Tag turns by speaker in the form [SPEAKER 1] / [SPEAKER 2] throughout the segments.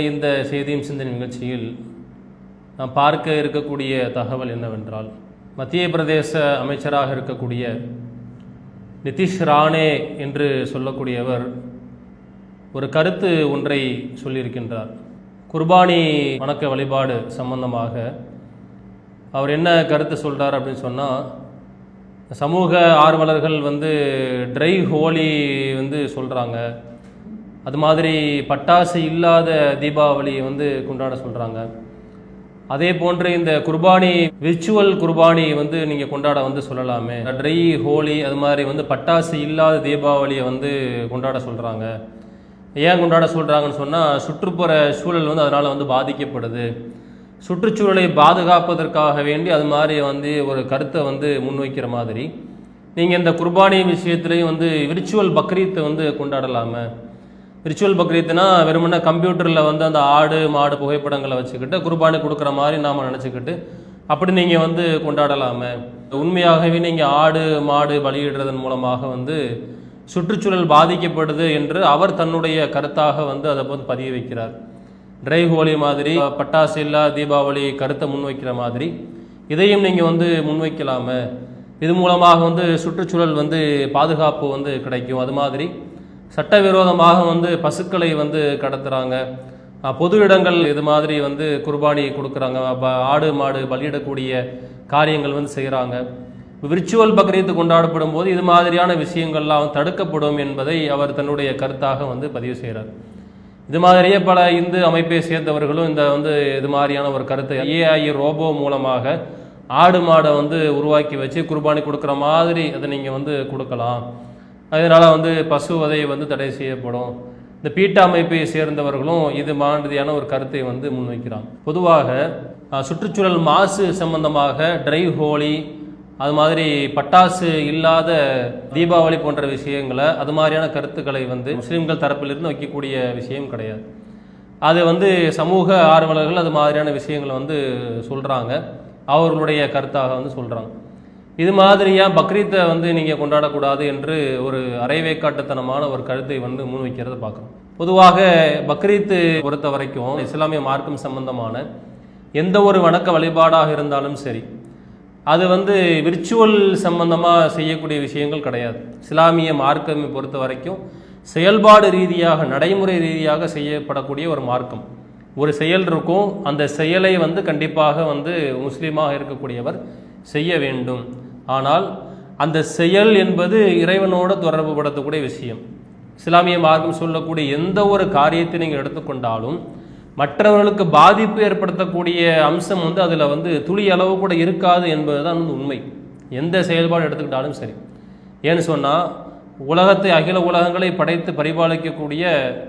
[SPEAKER 1] இந்த செய்தியும் சிந்தனை நிகழ்ச்சியில் நாம் பார்க்க இருக்கக்கூடிய தகவல் என்னவென்றால், மத்திய பிரதேச அமைச்சராக இருக்கக்கூடிய நிதிஷ் ராணே என்று சொல்லக்கூடியவர் ஒரு கருத்து ஒன்றை சொல்லியிருக்கின்றார். குர்பானி வணக்க வழிபாடு சம்பந்தமாக அவர் என்ன கருத்து சொல்கிறார் அப்படின்னு சொன்னால், சமூக ஆர்வலர்கள் ட்ரை ஹோலி சொல்கிறாங்க, அது மாதிரி பட்டாசு இல்லாத தீபாவளி கொண்டாட சொல்கிறாங்க. அதே போன்று இந்த குர்பானி விர்ச்சுவல் குர்பானி நீங்கள் கொண்டாட சொல்லலாமே, ட்ரை ஹோலி அது மாதிரி பட்டாசு இல்லாத தீபாவளியை கொண்டாட சொல்கிறாங்க. ஏன் கொண்டாட சொல்கிறாங்கன்னு சொன்னால், சுற்றுப்புற சூழல் அதனால் பாதிக்கப்படுது. சுற்றுச்சூழலை பாதுகாப்பதற்காக வேண்டி அது மாதிரி ஒரு கருத்தை முன்வைக்கிற மாதிரி நீங்கள் இந்த குர்பானி விஷயத்துலேயும் விர்ச்சுவல் பக்ரீத்தை கொண்டாடலாமே. விர்ச்சுவல் பக்ரீத்னா வெறுமனே கம்ப்யூட்டரில் அந்த ஆடு மாடு புகைப்படங்களை வச்சுக்கிட்டு குர்பானி கொடுக்குற மாதிரி நாம் நினச்சிக்கிட்டு அப்படி நீங்கள் கொண்டாடலாமே. உண்மையாகவே நீங்கள் ஆடு மாடு பலியிடுறதன் மூலமாக சுற்றுச்சூழல் பாதிக்கப்படுது என்று அவர் தன்னுடைய கருத்தாக அதை பதிய வைக்கிறார். ட்ரை ஹோலி மாதிரி பட்டாசு இல்லா தீபாவளி கருத்தை முன்வைக்கிற மாதிரி இதையும் நீங்கள் முன்வைக்கலாமே. இது மூலமாக சுற்றுச்சூழல் பாதுகாப்பு கிடைக்கும். அது மாதிரி சட்டவிரோதமாக பசுக்களை கடத்துகிறாங்க, பொது இடங்கள் இது மாதிரி குர்பானி கொடுக்குறாங்க, ஆடு மாடு பலியிடக்கூடிய காரியங்கள் செய்கிறாங்க. விர்ச்சுவல் பக்ரீத் கொண்டாடப்படும் போது இது மாதிரியான விஷயங்கள்லாம் தடுக்கப்படும் என்பதை அவர் தன்னுடைய கருத்தாக பதிவு செய்கிறார். இது மாதிரியே பல இந்து அமைப்பை சேர்ந்தவர்களும் இந்த இது மாதிரியான ஒரு கருத்தை AI ரோபோ மூலமாக ஆடு மாடை உருவாக்கி வச்சு குர்பானி கொடுக்குற மாதிரி அதை நீங்கள் கொடுக்கலாம், அதனால் பசுவதை தடை செய்யப்படும். இந்த பீட்டா அமைப்பை சேர்ந்தவர்களும் இது மாதிரியான ஒரு கருத்தை முன்வைக்கிறாங்க. பொதுவாக சுற்றுச்சூழல் மாசு சம்பந்தமாக ட்ரை ஹோலி அது மாதிரி பட்டாசு இல்லாத தீபாவளி போன்ற விஷயங்களை அது மாதிரியான கருத்துக்களை முஸ்லீம்கள் தரப்பிலிருந்து வைக்கக்கூடிய விஷயம் கிடையாது. அது சமூக ஆர்வலர்கள் அது மாதிரியான விஷயங்களை சொல்கிறாங்க, அவர்களுடைய கருத்தாக சொல்கிறாங்க. இது மாதிரியாக பக்ரீத்தை நீங்கள் கொண்டாடக்கூடாது என்று ஒரு அரைவேக்காட்டுத்தனமான ஒரு கருத்தை முன்வைக்கிறத பார்க்குறோம். பொதுவாக பக்ரீத்து பொறுத்த வரைக்கும் இஸ்லாமிய மார்க்கம் சம்பந்தமான எந்த ஒரு வணக்க வழிபாடாக இருந்தாலும் சரி, அது விர்ச்சுவல் சம்பந்தமாக செய்யக்கூடிய விஷயங்கள் கிடையாது. இஸ்லாமிய மார்க்கமை பொறுத்த வரைக்கும் செயல்பாடு ரீதியாக நடைமுறை ரீதியாக செய்யப்படக்கூடிய ஒரு மார்க்கம். ஒரு செயல் இருக்கும், அந்த செயலை கண்டிப்பாக முஸ்லீமாக இருக்கக்கூடியவர் செய்ய வேண்டும். ஆனால் அந்த செயல் என்பது இறைவனோடு தொடர்பு படுத்தக்கூடிய விஷயம். இஸ்லாமிய மார்க்கம் சொல்லக்கூடிய எந்த ஒரு காரியத்தை நீங்கள் எடுத்துக்கொண்டாலும் மற்றவர்களுக்கு பாதிப்பு ஏற்படுத்தக்கூடிய அம்சம் அதில் துளி அளவு கூட இருக்காது என்பது தான் உண்மை. எந்த செயல்பாடு எடுத்துக்கிட்டாலும் சரி. ஏன்னு சொன்னால், உலகத்தை அகில உலகங்களை படைத்து பரிபாலிக்கக்கூடிய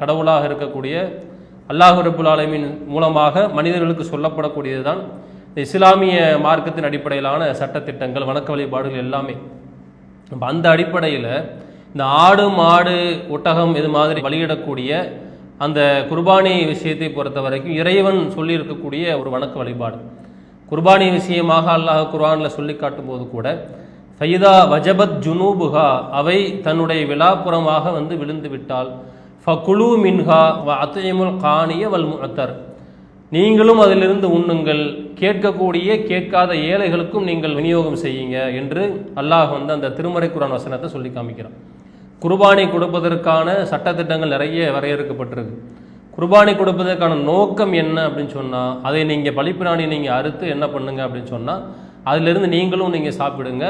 [SPEAKER 1] கடவுளாக இருக்கக்கூடிய அல்லாஹ் ரப்புல் ஆலமீன் மூலமாக மனிதர்களுக்கு சொல்லப்படக்கூடியது தான் இஸ்லாமிய மார்க்கத்தின் அடிப்படையிலான சட்டத்திட்டங்கள், வணக்க வழிபாடுகள் எல்லாமே. அந்த அடிப்படையில் இந்த ஆடு மாடு ஒட்டகம் இது மாதிரி பலியிடக்கூடிய அந்த குர்பானி விஷயத்தை பொறுத்த வரைக்கும் இறைவன் சொல்லியிருக்கக்கூடிய ஒரு வணக்க வழிபாடு. குர்பானி விஷயமாக அல்லாஹ் குர்ஆனில் சொல்லி காட்டும் போது கூட, ஃபைதா வஜபத் ஜுனூபுஹா, அவை தன்னுடைய விழாப்புறமாக விழுந்து விட்டால், ஃபகுலு மின்ஹா வ அத்இமுல் கானிய வல் முஅத்தர், நீங்களும் அதிலிருந்து உண்ணுங்கள், கேட்கக்கூடிய கேட்காத ஏழைகளுக்கும் நீங்கள் விநியோகம் செய்யுங்க என்று அல்லாஹ் அந்த திருமறை குர்ஆன் வசனத்தை சொல்லி காமிக்கிறான். குர்பானி கொடுப்பதற்கான சட்டத்திட்டங்கள் நிறைய வரையறுக்கப்பட்டிருக்கு. குர்பானி கொடுப்பதற்கான நோக்கம் என்ன அப்படின்னு சொன்னால், அதை நீங்கள் பலிப்பிராணி நீங்கள் அறுத்து என்ன பண்ணுங்க அப்படின்னு சொன்னால், அதிலிருந்து நீங்களும் நீங்கள் சாப்பிடுங்க,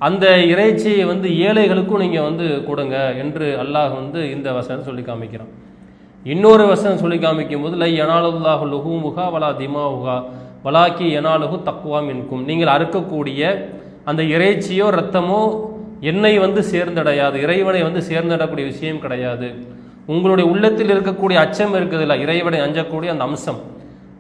[SPEAKER 1] அந்த இறைச்சியை ஏழைகளுக்கும் நீங்கள் கொடுங்க என்று அல்லாஹ் இந்த வசனம் சொல்லி காமிக்கிறான். இன்னொரு வசனம் சொல்லி காமிக்கும் போது, லை யனாலுல்லாஹு லுஹூமுஹா வலா திமாவுஹா வலாக்கி யனாலுஹு தக்வா மின்கும், நீங்கள் அறுக்கக்கூடிய அந்த இறைச்சியோ ரத்தமோ என்னை சேர்ந்தடையாது, இறைவனை சேர்ந்தடக்கூடிய விஷயம் கிடையாது. உங்களுடைய உள்ளத்தில் இருக்கக்கூடிய அச்சம் இருக்குதுல்ல, இறைவனை அஞ்சக்கூடிய அந்த அம்சம்,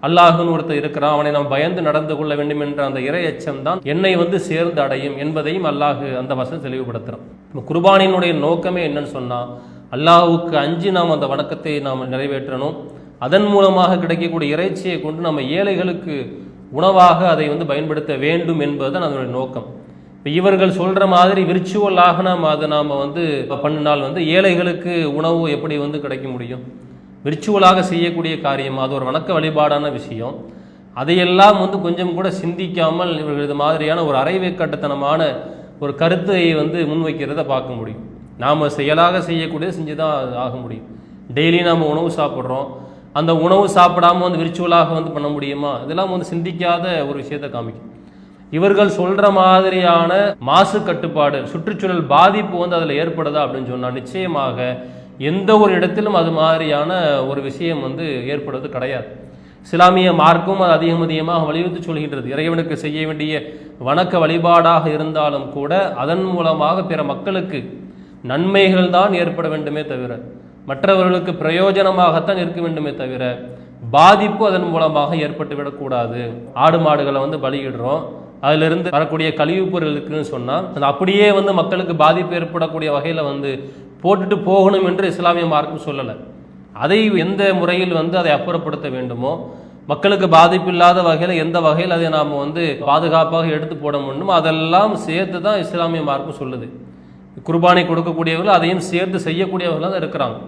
[SPEAKER 1] அல்லாஹுன்னு ஒருத்தர் இருக்கிறான், அவனை நாம் பயந்து நடந்து கொள்ள வேண்டும் என்ற அந்த இறை அச்சம் தான் என்னை சேர்ந்து அடையும் என்பதையும் அல்லாஹ் அந்த வசனம் தெளிவுபடுத்துகிறோம். குர்பானியினுடைய நோக்கமே என்னன்னு சொன்னால், அல்லாஹுக்கு அஞ்சு நாம் அந்த வணக்கத்தை நாம் நிறைவேற்றணும், அதன் மூலமாக கிடைக்கக்கூடிய இறைச்சியை கொண்டு நம்ம ஏழைகளுக்கு உணவாக அதை பயன்படுத்த வேண்டும் என்பதுதான் அதனுடைய நோக்கம். இப்போ இவர்கள் சொல்கிற மாதிரி விர்ச்சுவலாக நாம் அதை நாம் பண்ணினால் ஏழைகளுக்கு உணவு எப்படி கிடைக்க முடியும்? விர்ச்சுவலாக செய்யக்கூடிய காரியம், அது ஒரு வணக்க வழிபாடான விஷயம். அதையெல்லாம் கொஞ்சம் கூட சிந்திக்காமல் இவர்கள் இது மாதிரியான ஒரு அரைவேக்கட்டத்தனமான ஒரு கருத்தை முன்வைக்கிறத பார்க்க முடியும். நாம் செயலாக செய்யக்கூடியது செஞ்சு தான் ஆக முடியும். டெய்லி நாம் உணவு சாப்பிட்றோம், அந்த உணவு சாப்பிடாமல் விர்ச்சுவலாக பண்ண முடியுமா? இதெல்லாம் சிந்திக்காத ஒரு விஷயத்தை காமிக்கும். இவர்கள் சொல்கிற மாதிரியான மாசு கட்டுப்பாடு, சுற்றுச்சூழல் பாதிப்பு அதில் ஏற்படுதா அப்படின்னு சொன்னால் நிச்சயமாக எந்த ஒரு இடத்திலும் அது மாதிரியான ஒரு விஷயம் ஏற்படுவது கிடையாது. இஸ்லாமிய மார்க்கும் அது அதிகமாக வலியுறுத்தி சொல்கின்றது. இறைவனுக்கு செய்ய வேண்டிய வணக்க வழிபாடாக இருந்தாலும் கூட அதன் மூலமாக பிற மக்களுக்கு நன்மைகள் தான் ஏற்பட வேண்டுமே தவிர, மற்றவர்களுக்கு பிரயோஜனமாகத்தான் இருக்க வேண்டுமே தவிர பாதிப்பு அதன் மூலமாக ஏற்பட்டு விடக்கூடாது. ஆடு மாடுகளை பலியிடுறோம், அதிலிருந்து வரக்கூடிய கழிவுப் பொருள் இருக்குன்னு சொன்னால் அது அப்படியே மக்களுக்கு பாதிப்பு ஏற்படக்கூடிய வகையில் போட்டுட்டு போகணும் என்று இஸ்லாமிய மார்க்கம் சொல்லலை. அதை எந்த முறையில் அதை அப்புறப்படுத்த வேண்டுமோ, மக்களுக்கு பாதிப்பு இல்லாத வகையில் எந்த வகையில் அதை நாம் பாதுகாப்பாக எடுத்து போட முடியுமோ அதெல்லாம் சேர்த்து தான் இஸ்லாமிய மார்க்கம் சொல்லுது. குர்பானை கொடுக்கக்கூடியவர்கள் அதையும் சேர்த்து செய்யக்கூடியவர்கள் தான் இருக்கிறாங்க.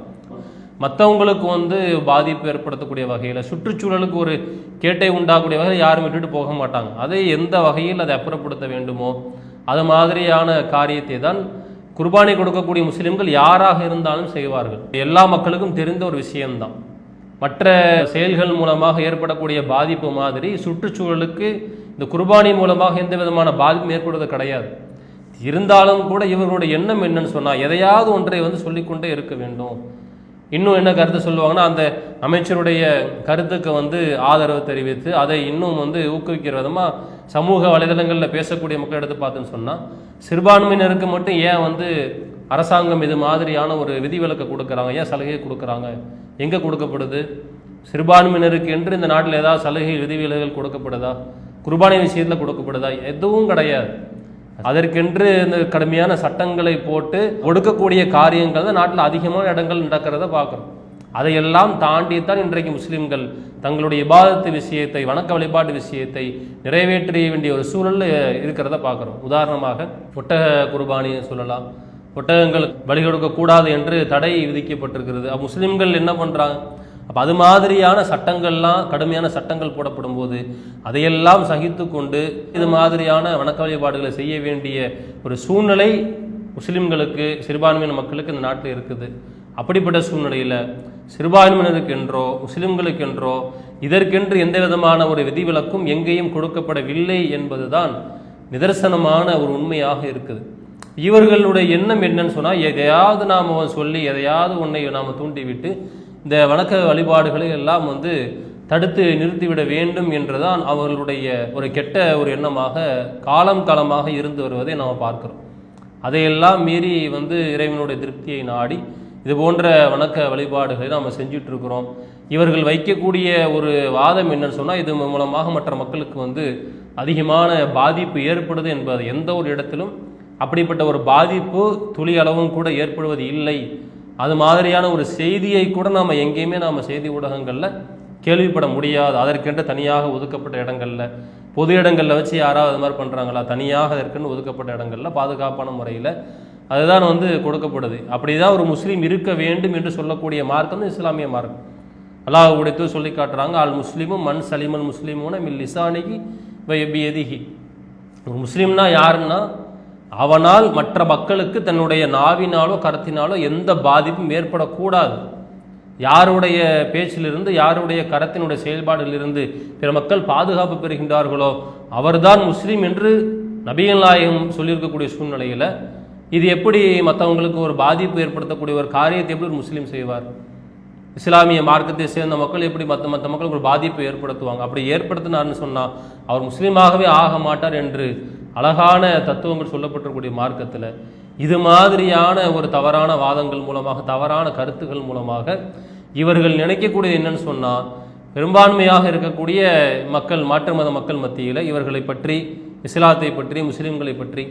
[SPEAKER 1] மற்றவங்களுக்கு பாதிப்பு ஏற்படுத்தக்கூடிய வகையில், சுற்றுச்சூழலுக்கு ஒரு கேட்டை உண்டாகக்கூடிய வகையில் யாரும் விட்டுட்டு போக மாட்டாங்க. அதை எந்த வகையில் அதை அப்புறப்படுத்த வேண்டுமோ அது மாதிரியான காரியத்தை தான் குர்பானை கொடுக்கக்கூடிய முஸ்லிம்கள் யாராக இருந்தாலும் செய்வார்கள். எல்லா மக்களுக்கும் தெரிந்த ஒரு விஷயம்தான். மற்ற செயல்கள் மூலமாக ஏற்படக்கூடிய பாதிப்பு மாதிரி சுற்றுச்சூழலுக்கு இந்த குர்பானி மூலமாக எந்த விதமான பாதிப்பும் ஏற்படுவது கிடையாது. இருந்தாலும் கூட இவர்களுடைய எண்ணம் என்னன்னு சொன்னால் எதையாவது ஒன்றை சொல்லிக்கொண்டே இருக்க வேண்டும். இன்னும் என்ன கருத்து சொல்லுவாங்கன்னா, அந்த அமைச்சருடைய கருத்துக்கு ஆதரவு தெரிவித்து அதை இன்னும் ஊக்குவிக்கிற விதமாக சமூக வலைதளங்களில் பேசக்கூடிய மக்கள் எடுத்து பார்த்தோன்னு சொன்னால், சிறுபான்மையினருக்கு மட்டும் ஏன் அரசாங்கம் இது மாதிரியான ஒரு விதிவிலக்கு கொடுக்குறாங்க, ஏன் சலுகை கொடுக்குறாங்க, எங்கே கொடுக்கப்படுது? சிறுபான்மையினருக்கு என்று இந்த நாட்டில் ஏதாவது சலுகை விதிவிலக்குகள் கொடுக்கப்படுதா? குர்பானி விஷயத்தில் கொடுக்கப்படுதா? எதுவும் கிடையாது. அதற்கென்று இந்த கடுமையான சட்டங்களை போட்டு ஒடுக்கக்கூடிய காரியங்கள் தான் நாட்டில் அதிகமான இடங்கள் நடக்கிறத பார்க்குறோம். அதையெல்லாம் தாண்டித்தான் இன்றைக்கு முஸ்லிம்கள் தங்களுடைய இபாதத்து விஷயத்தை, வணக்க வழிபாட்டு விஷயத்தை நிறைவேற்ற வேண்டிய ஒரு சூழல் இருக்கிறத பார்க்குறோம். உதாரணமாக ஒட்டக குர்பானி சொல்லலாம். ஒட்டகங்கள் பலி கொடுக்கக்கூடாது என்று தடை விதிக்கப்பட்டிருக்கிறது. முஸ்லிம்கள் என்ன பண்ணுறாங்க? அப்போ அது மாதிரியான சட்டங்கள்லாம், கடுமையான சட்டங்கள் போடப்படும் போது அதையெல்லாம் சகித்து கொண்டு இது மாதிரியான வணக்க வழிபாடுகளை செய்ய வேண்டிய ஒரு சூழ்நிலை முஸ்லிம்களுக்கு, சிறுபான்மையின மக்களுக்கு இந்த நாட்டில் இருக்குது. அப்படிப்பட்ட சூழ்நிலையில் சிறுபான்மையினருக்கென்றோ முஸ்லிம்களுக்கென்றோ இதற்கென்று எந்த விதமான ஒரு விதிவிலக்கும் எங்கேயும் கொடுக்கப்படவில்லை என்பதுதான் நிதர்சனமான ஒரு உண்மையாக இருக்குது. இவர்களுடைய எண்ணம் என்னன்னு சொன்னால், எதையாவது நாம் சொல்லி எதையாவது ஒன்றை நாம் தூண்டிவிட்டு இந்த வணக்க வழிபாடுகளை எல்லாம் தடுத்து நிறுத்திவிட வேண்டும் என்றுதான் அவர்களுடைய ஒரு கெட்ட ஒரு எண்ணமாக காலமாக இருந்து வருவதை நாம் பார்க்கிறோம். அதையெல்லாம் மீறி இறைவனுடைய திருப்தியை நாடி இது போன்ற வணக்க வழிபாடுகளை நாம் செஞ்சுட்டு இருக்கிறோம். இவர்கள் வைக்கக்கூடிய ஒரு வாதம் என்னன்னு சொன்னால், இது மூலமாக மற்ற மக்களுக்கு அதிகமான பாதிப்பு ஏற்படுது என்பது எந்த ஒரு இடத்திலும் அப்படிப்பட்ட ஒரு பாதிப்பு துளி அளவும் கூட ஏற்படுவது இல்லை. அது மாதிரியான ஒரு செய்தியை கூட நாம் எங்கேயுமே செய்தி ஊடகங்களில் கேள்விப்பட முடியாது. அதற்கென்று தனியாக ஒதுக்கப்பட்ட இடங்களில், பொது இடங்களில் வச்சு யாராவது அது மாதிரி பண்ணுறாங்களா? தனியாக அதற்கென்று ஒதுக்கப்பட்ட இடங்களில் பாதுகாப்பான முறையில் அதுதான் கொடுக்கப்படுது. அப்படி தான் ஒரு முஸ்லீம் இருக்க வேண்டும் என்று சொல்லக்கூடிய மார்க்கம் இஸ்லாமிய மார்க்கம். அல்லாஹ் உடைத்து சொல்லி காட்டுறாங்க, அல் முஸ்லீமும் மண் சலிமல் முஸ்லீமுன மில் லிசானிகி எதிகி. ஒரு முஸ்லீம்னா யாருன்னா, அவனால் மற்ற மக்களுக்கு தன்னுடைய நாவினாலோ கரத்தினாலோ எந்த பாதிப்பும் ஏற்படக்கூடாது. யாருடைய பேச்சிலிருந்து, யாருடைய கரத்தினுடைய செயல்பாடுகளிலிருந்து பிற மக்கள் பாதுகாப்பு பெறுகின்றார்களோ அவர்தான் முஸ்லீம் என்று நபிகள் நாயகம் சொல்லியிருக்கக்கூடிய சூழ்நிலையில் இது எப்படி மற்றவங்களுக்கு ஒரு பாதிப்பு ஏற்படுத்தக்கூடிய ஒரு காரியத்தை எப்படி ஒரு முஸ்லீம் செய்வார்? இஸ்லாமிய மார்க்கத்தை சேர்ந்த மக்கள் எப்படி மற்ற மக்களுக்கு ஒரு பாதிப்பு ஏற்படுத்துவாங்க? அப்படி ஏற்படுத்தினார்னு சொன்னால் அவர் முஸ்லீமாகவே ஆக மாட்டார் என்று அழகான தத்துவங்கள் சொல்லப்பட்டிருக்கூடிய மார்க்கத்தில் இது மாதிரியான ஒரு தவறான வாதங்கள் மூலமாக, தவறான கருத்துக்கள் மூலமாக இவர்கள் நினைக்கக்கூடியது என்னன்னு சொன்னால், பெரும்பான்மையாக இருக்கக்கூடிய மக்கள், மாற்று மத மக்கள் மத்தியில் இவர்களை பற்றி, இஸ்லாத்தை பற்றி, முஸ்லீம்களை பற்றி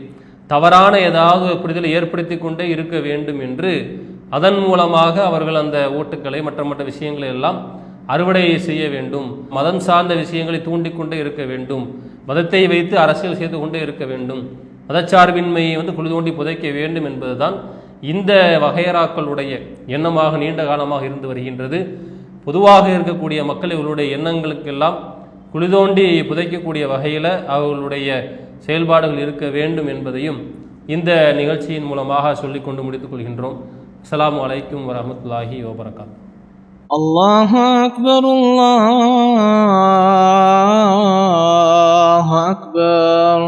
[SPEAKER 1] தவறான ஏதாவது புரிதலை ஏற்படுத்தி கொண்டே இருக்க வேண்டும் என்று அதன் மூலமாக அவர்கள் அந்த ஓட்டுக்களை மற்ற விஷயங்களை எல்லாம் அறுவடை செய்ய வேண்டும். மதம் சார்ந்த விஷயங்களை தூண்டிக்கொண்டே இருக்க வேண்டும். மதத்தை வைத்து அரசியல் செய்து கொண்டே இருக்க வேண்டும். மதச்சார்பின்மையை குழி தோண்டி புதைக்க வேண்டும் என்பதுதான் இந்த வகையராக்களுடைய எண்ணமாக நீண்ட காலமாக இருந்து வருகின்றது. பொதுவாக இருக்கக்கூடிய மக்கள் இவர்களுடைய எண்ணங்களுக்கெல்லாம் குளிதோண்டி புதைக்கக்கூடிய வகையில் அவர்களுடைய செயல்பாடுகள் இருக்க வேண்டும் என்பதையும் இந்த நிகழ்ச்சியின் மூலமாக சொல்லிக்கொண்டு முடித்துக் கொள்கின்றோம். அஸ்ஸலாமு அலைக்கும் வரஹ்மத்துல்லாஹி வபரகாத்துஹு.
[SPEAKER 2] அல்லாஹு அக்பர், அல்லாஹு அக்பர்.